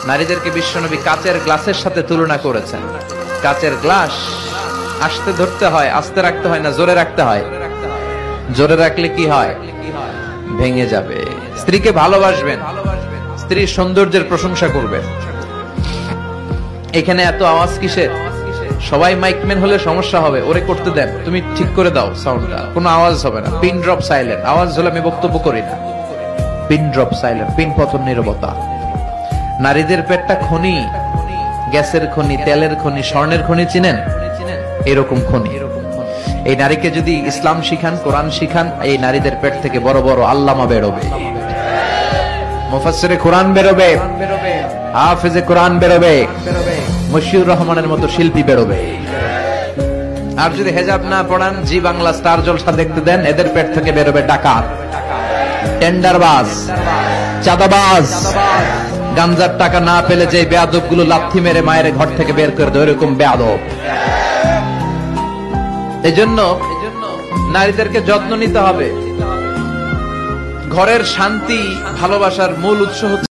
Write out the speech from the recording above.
নারীদেরকে বিশ্বনবী কাচের গ্লাসের সাথে তুলনা করেছেন। কাচের গ্লাস আস্তে ধরতে হয়, আস্তে রাখতে হয় না জোরে রাখতে হয়? জোরে রাখলে কি হয়? ভেঙে যাবে। স্ত্রীকে ভালোবাসবেন, স্ত্রীর সৌন্দর্যের প্রশংসা করবেন। এখানে এত আওয়াজ কিসের? সবাই মাইকম্যান হলে সমস্যা হবে, ওরে করতে দেন, তুমি ঠিক করে দাও সাউন্ডটা, কোনো আওয়াজ হবে না। পিন ড্রপ সাইলেন্ট, আওয়াজ হলে আমি বক্তব্য করি না। পিন ড্রপ সাইলেন্ট, পিন পতন নীরবতা। নারীদের পেটটা খনি, গ্যাসের খনি, তেলের খনি, স্বর্ণের খনি, চিনেন? এরকম খনি। এই নারীকে যদি ইসলাম শিখান, কোরআন শিখান, এই নারীদের পেট থেকে বড় বড় আল্লামা বেরোবে, মুফাসসিরে কোরআন বেরোবে, হাফেজে কোরআন বেরোবে, মশিউর রহমানের মতো শিল্পী বেরোবে। আর যদি হেজাব না পড়ান, জি বাংলা স্টার জলসা দেখতে দেন, এদের পেট থেকে বেরোবে ডাকাত, টেন্ডারবাজ, চাঁদাবাজ। গাঞ্জার টাকা না পেলে যে বেয়াদব গুলো লাথি মেরে মায়ের ঘর থেকে বের করে দেয়, এরকম বেয়াদব। এজন্য নারীদেরকে যত্ন নিতে হবে। ঘরের শান্তি, ভালোবাসার মূল উৎস হচ্ছে